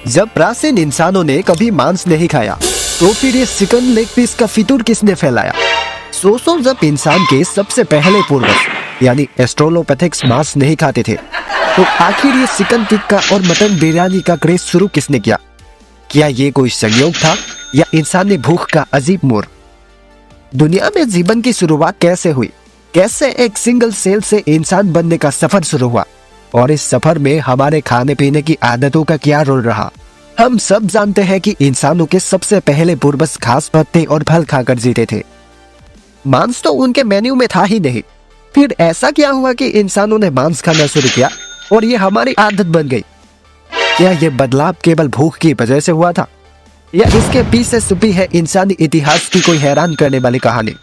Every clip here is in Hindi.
जब प्राचीन इंसानों ने कभी मांस नहीं खाया तो फिर ये चिकन लेग पीस का फितूर किसने फैलाया? सोचो, जब इंसान के सबसे पहले पूर्वज यानी एस्ट्रोलोपैथिक्स मांस नहीं खाते थे तो आखिर ये चिकन टिक्का और मटन बिरयानी का क्रेज शुरू किसने किया? क्या ये कोई संयोग था या इंसानी भूख का अजीब मोड़? दुनिया में जीवन की शुरुआत कैसे हुई? कैसे एक सिंगल सेल से इंसान बनने का सफर शुरू हुआ? और इस सफर में हमारे खाने पीने की आदतों का क्या रोल रहा? हम सब जानते हैं कि इंसानों के सबसे पहले पूर्वज घास पत्ते और फल खाकर जीते थे। मांस तो उनके मेन्यू में था ही नहीं। फिर ऐसा क्या हुआ कि इंसानों ने मांस खाना शुरू किया और ये हमारी आदत बन गई? क्या ये बदलाव केवल भूख की वजह से हुआ था या इसके पीछे छुपी है इंसानी इतिहास की कोई हैरान करने वाली कहानी?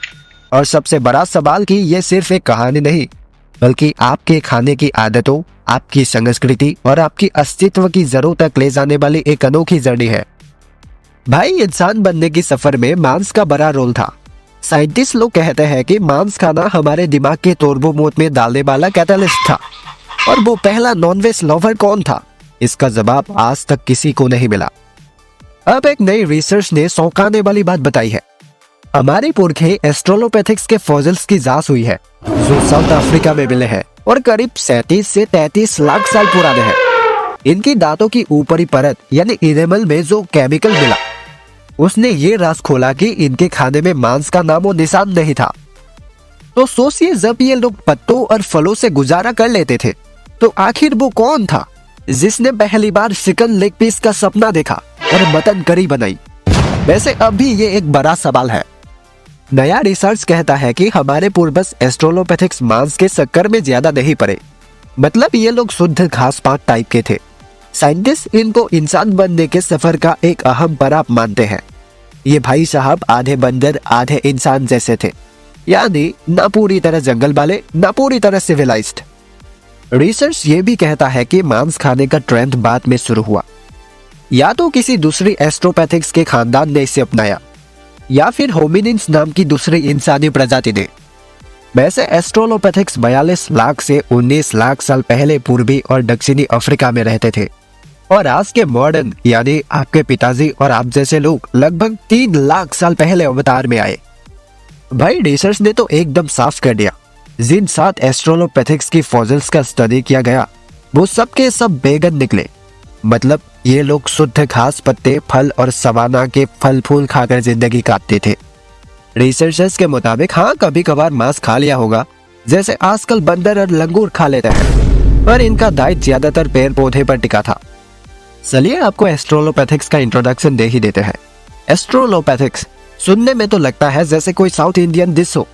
और सबसे बड़ा सवाल कि ये सिर्फ एक कहानी नहीं बल्कि आपके खाने की आदतों, आपकी संस्कृति और आपकी अस्तित्व की जड़ों तक ले जाने वाली एक अनोखी जर्नी है। भाई, इंसान बनने की सफर में मांस का बड़ा रोल था। साइंटिस्ट लोग कहते हैं कि मांस खाना हमारे दिमाग के टर्बो मोड में डालने वाला कैटलिस्ट था। और वो पहला नॉनवेज लवर कौन था? इसका जवाब आज तक किसी को नहीं मिला। अब एक नई रिसर्च ने चौंकाने वाली बात बताई है। हमारे पुरखे एस्ट्रोलोपैथिक्स के फॉसिल्स की जांच हुई है जो साउथ अफ्रीका में मिले हैं और करीब 37 से 33 लाख साल पुराने हैं। इनकी दांतों की ऊपरी परत यानी इनेमल में जो केमिकल मिला उसने ये राज खोला कि इनके खाने में मांस का नामो निशान नहीं था। तो सोचिए, जब ये लोग पत्तों और फलों से गुजारा कर लेते थे तो आखिर वो कौन था जिसने पहली बार चिकन लेग पीस का सपना देखा और मटन करी बनाई? वैसे अब भी ये एक बड़ा सवाल है। नया रिसर्च कहता है कि हमारे पूर्वज एस्ट्रोलोपैथिक्स मांस के चक्कर में ज्यादा नहीं पड़े। मतलब ये लोग शुद्ध घास पात टाइप के थे। साइंटिस्ट इनको इंसान बनने के सफर का एक अहम पड़ाव मानते हैं। ये भाई साहब आधे बंदर आधे इंसान जैसे थे, यानी ना पूरी तरह जंगल वाले ना पूरी तरह सिविलाइज्ड। रिसर्च ये भी कहता है कि मांस खाने का ट्रेंड बाद में शुरू हुआ। या तो किसी दूसरी एस्ट्रोपैथिक्स के खानदान ने इसे अपनाया या फिर होमिनिन्स नाम की दूसरी इंसानी प्रजाति ने। वैसे एस्ट्रोलोपैथिक्स 42 लाख से 19 लाख साल पहले पूर्वी और दक्षिणी अफ्रीका में रहते थे और आज के मॉडर्न यानी आपके पिताजी और आप जैसे लोग लगभग 3 लाख साल पहले अवतार में आए। भाई, रिसर्च ने तो एकदम साफ कर दिया, जिन 7 एस्ट्रोलोपैथिक्स की फॉसिल्स का स्टडी किया गया वो सब के सब बेगन निकले। मतलब ये लोग शुद्ध घास पत्ते, फल और सवाना के फल फूल खाकर जिंदगी काटते थे। रिसर्चर्स के मुताबिक हाँ, कभी कभार मांस खा लिया होगा, जैसे आजकल बंदर और लंगूर खा लेते हैं, पर इनका डाइट ज्यादातर पेड़ पौधे पर टिका था। चलिए आपको एस्ट्रोलोपैथिक्स का इंट्रोडक्शन दे ही देते हैं। एस्ट्रोलोपैथिक्स सुनने में तो लगता है जैसे कोई साउथ इंडियन डिश हो,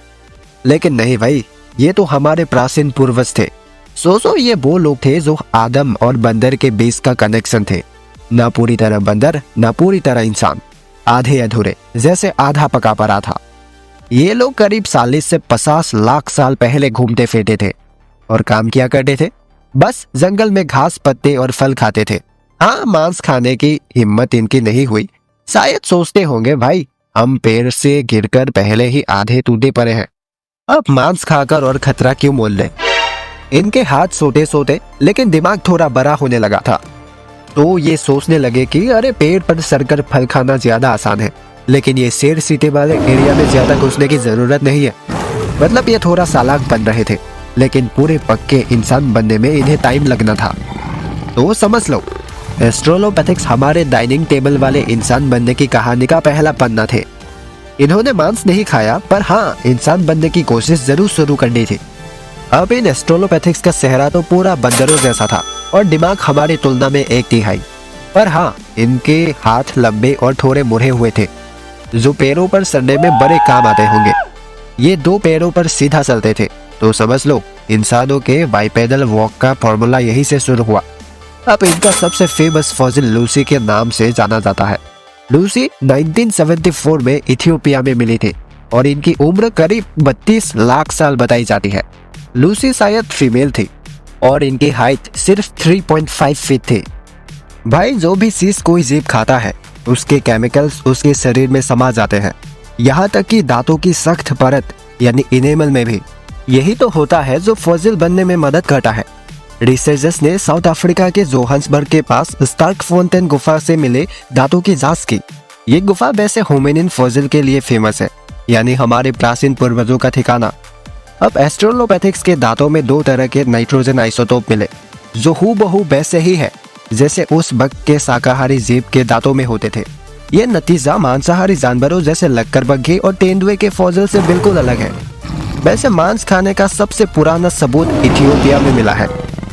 लेकिन नहीं भाई, ये तो हमारे प्राचीन पूर्वज थे। सोचो, ये वो लोग थे जो आदम और बंदर के बीच का कनेक्शन थे। ना पूरी तरह बंदर ना पूरी तरह इंसान, आधे अधूरे, जैसे आधा पका पड़ा था। ये लोग करीब 40 से 50 लाख साल पहले घूमते फिरते थे और काम किया करते थे। बस जंगल में घास पत्ते और फल खाते थे। हाँ, मांस खाने की हिम्मत इनकी नहीं हुई। शायद सोचते होंगे भाई, हम पेड़ से गिरकर पहले ही आधे टूटे पड़े हैं, अब मांस खाकर और खतरा क्यों मोल लें। इनके हाथ सोते सोते लेकिन दिमाग थोड़ा बड़ा होने लगा था, तो ये सोचने लगे कि अरे पेड़ पर चढ़कर फल खाना ज्यादा आसान है, लेकिन ये शेर सीटे वाले एरिया में ज्यादा घुसने की जरूरत नहीं है। मतलब ये थोड़ा चालाक बन रहे थे, लेकिन पूरे पक्के इंसान बनने में इन्हें टाइम लगना था। तो समझ लो, एस्ट्रोलोपैथिक्स हमारे डाइनिंग टेबल वाले इंसान बनने की कहानी का पहला पन्ना थे। इन्होंने मांस नहीं खाया, पर हाँ, इंसान बनने की कोशिश जरूर शुरू करनी थी। अब इन एस्ट्रोलोपैथिक्स का चेहरा तो पूरा बंदरों जैसा था और दिमाग हमारी तुलना में 1/3। पर हाँ, इनके हाथ लंबे और थोड़े मुड़े हुए थे जो पैरों पर चढ़ने में बड़े काम आते होंगे। ये 2 पैरों पर सीधा चलते थे, तो समझ लो इंसानों के बाइपेडल वॉक का फॉर्मूला यही से शुरू हुआ। अब इनका सबसे फेमस फॉसिल लूसी के नाम से जाना जाता है। लूसी 1974 में इथियोपिया में मिली थी और इनकी उम्र करीब 32 लाख साल बताई जाती है। लूसी शायद फीमेल थी और इनकी हाइट सिर्फ 3.5 फीट थी। भाई, जो भी चीज कोई जीव खाता है उसके केमिकल्स उसके शरीर में समा जाते हैं, यहाँ तक कि दांतों की सख्त परत यानी इनेमल में भी। यही तो होता है जो फॉसिल बनने में मदद करता है। रिसर्चर्स ने साउथ अफ्रीका के जोहान्सबर्ग के पास स्टार्कफोंटेन गुफा से मिले दांतों की जांच की। ये गुफा वैसे होमिनिन फॉसिल के लिए फेमस है, यानी हमारे प्राचीन पूर्वजों का ठिकाना। अब एस्ट्रोलोपैथिक्स के दांतों में 2 तरह के नाइट्रोजन आइसोटोप मिले, जो हूबहू वैसे ही है जैसे उस वक्त के शाकाहारी जीव के दांतों में होते थे। ये नतीजा मांसाहारी जानवरों जैसे लक्कड़बग्घे और तेंदुए के फॉसिल से बिल्कुल अलग है। वैसे मांस खाने का सबसे पुराना सबूत इथियोपिया में मिला है,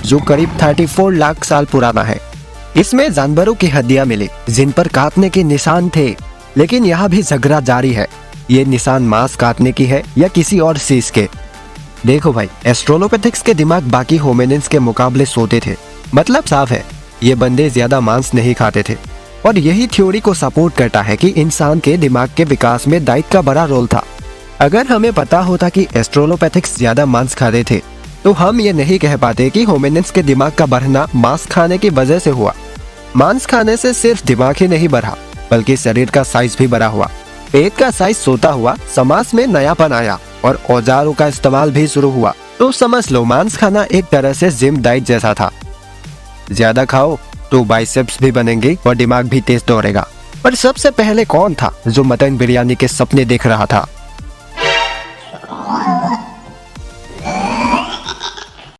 जो करीब 34 लाख साल पुराना है। इसमें जानवरों की हड्डियां मिली जिन पर काटने के निशान थे, लेकिन यहाँ भी झगड़ा जारी है, ये निशान मांस काटने की है या किसी और चीज के। देखो भाई, एस्ट्रोलोपैथिक्स के दिमाग बाकी होमिनिन्स के मुकाबले सोते थे। मतलब साफ है, ये बंदे ज्यादा मांस नहीं खाते थे, और यही थ्योरी को सपोर्ट करता है कि इंसान के दिमाग के विकास में डाइट का बड़ा रोल था। अगर हमें पता होता कि एस्ट्रोलोपैथिक्स ज्यादा मांस खाते थे, तो हम ये नहीं कह पाते कि होमिनिन्स के दिमाग का बढ़ना मांस खाने की वजह से हुआ। मांस खाने से सिर्फ दिमाग ही नहीं बढ़ा, बल्कि शरीर का साइज भी बड़ा हुआ। पेट का साइज सोता हुआ, समाज में नयापन आया और औजारों का इस्तेमाल भी शुरू हुआ। तो समझ लो, मांस खाना एक तरह से जिम डाइट जैसा था। ज्यादा खाओ तो बाइसेप्स भी बनेंगे और दिमाग भी तेज दौड़ेगा। पर सबसे पहले कौन था जो मटन बिरयानी के सपने देख रहा था?